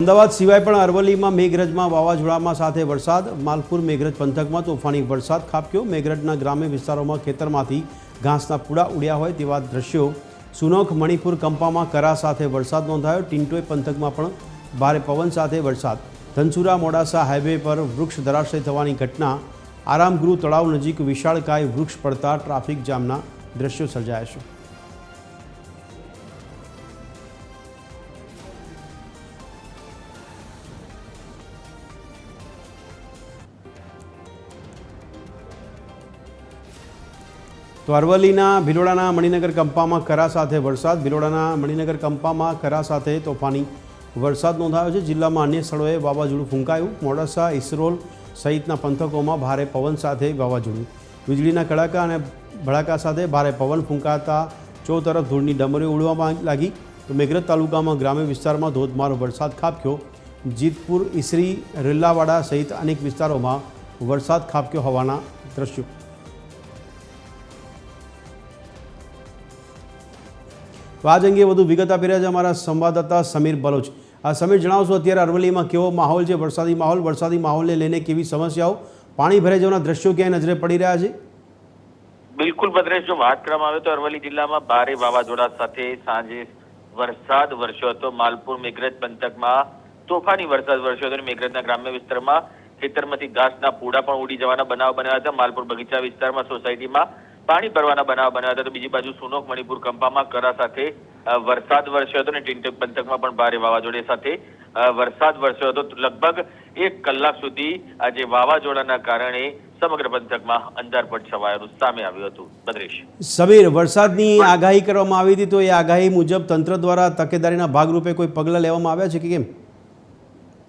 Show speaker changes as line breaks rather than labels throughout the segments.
અમદાવાદ સિવાય પણ અરવલ્લીમાં મેઘરજમાં વાવાઝોડામાં સાથે વરસાદ। માલપુર મેઘરજ પંથકમાં તોફાની વરસાદ ખાબક્યો। મેઘરજના ગ્રામ્ય વિસ્તારોમાં ખેતરમાંથી ઘાસના પૂડા ઉડ્યા હોય તેવા દ્રશ્યો। સુનોખ મણિપુર કંપામાં કરા સાથે વરસાદ નોંધાયો। ટિન્ટોય પંથકમાં પણ ભારે પવન સાથે વરસાદ। ધનસુરા મોડાસા હાઈવે પર વૃક્ષ ધરાશય થવાની ઘટના। આરામગૃહ તળાવ નજીક વિશાળકાય વૃક્ષ પડતા ટ્રાફિક જામના દ્રશ્યો સર્જાયા છે। તો અરવલ્લીના ભિલોડાના મણિનગર કંપામાં કરા સાથે વરસાદ। ભિલોડાના મણિનગર કંપામાં કરા સાથે તોફાની વરસાદ નોંધાયો છે। જિલ્લામાં અન્ય સ્થળોએ વાવાઝોડું ફૂંકાયું। મોડાસા ઇસરોલ સહિતના પંથકોમાં ભારે પવન સાથે વાવાઝોડું। વીજળીના કડાકા અને ભડાકા સાથે ભારે પવન ફૂંકાતા ચોતરફ ધૂળની ડમરીઓ ઉડવા લાગી। તો મેઘરજ તાલુકામાં ગ્રામ્ય વિસ્તારમાં ધોધમાર વરસાદ ખાબક્યો। જીતપુર ઈસરી રેલ્લાવાડા સહિત અનેક વિસ્તારોમાં વરસાદ ખાબક્યો હોવાના દ્રશ્યો। તો આજ અંગે વધુ વિગત આપી રહ્યા છે અમારા સંવાદદાતા સમીર બલોચ। સમીર, જણાવશો અત્યારે અરવલ્લીમાં કેવો માહોલ છે? વરસાદી માહોલને લઈને કેવી સમસ્યાઓ, પાણી ભરાઈ જવાના દ્રશ્યો ક્યાંય નજરે પડી રહ્યા છે?
બિલકુલ ભદ્રેશ, જો વાત કરવામાં આવે તો અરવલ્લી જિલ્લામાં ભારે વાવાઝોડા સાથે સાંજે વરસાદ વરસ્યો હતો। માલપુર મેઘરજ પંથકમાં તોફાની વરસાદ વરસ્યો હતો। મેઘરજના ગ્રામ્ય વિસ્તારમાં ખેતરમાંથી ઘાસના પૂડા પણ ઉડી જવાના બનાવ બન્યા હતા। માલપુર બગીચા વિસ્તારમાં સોસાયટીમાં પાણી ભરવાના બનાવ બન્યા હતા। તો બીજી બાજુ સુનોખ મણિપુર કંપામાં કરા સાથે વરસાદ વરસ્યો હતો અને ટિન્ટોય પંથકમાં પણ ભારે વાવાઝોડા સાથે વરસાદ વરસ્યો હતો। લગભગ 1 કલાક સુધી આજે વાવાઝોડાના કારણે સમગ્ર પંથકમાં અંધારપટ છવાયેલું સામે આવ્યું હતું। ભદ્રેશ,
સમીર, વરસાદની આગાહી કરવામાં આવી હતી, તો એ આગાહી મુજબ તંત્ર દ્વારા તકેદારીના ભાગરૂપે કોઈ પગલાં લેવામાં આવ્યા છે કે કેમ?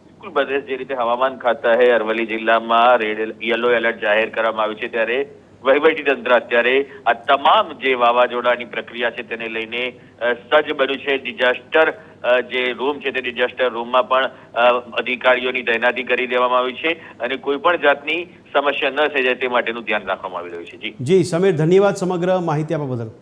બિલકુલ ભદ્રેશ, જે રીતે હવામાન ખાતાએ અરવલ્લી જિલ્લામાં યલો એલર્ટ જાહેર કરવામાં આવ્યું છે, ત્યારે વહીવટી તંત્ર અત્યારે આ તમામ જે વાવાઝોડાની પ્રક્રિયા છે તેને લઈને સજ્જ બન્યું છે। ડિઝાસ્ટર જે રૂમ છે તે ડિઝાસ્ટર રૂમમાં પણ અધિકારીઓની તૈનાતી કરી દેવામાં આવી છે અને કોઈ પણ જાતની સમસ્યા ન થઈ જાય તે માટેનું ધ્યાન રાખવામાં આવી રહ્યું છે।
જી સમીર, ધન્યવાદ સમગ્ર માહિતી આપવા બદલ।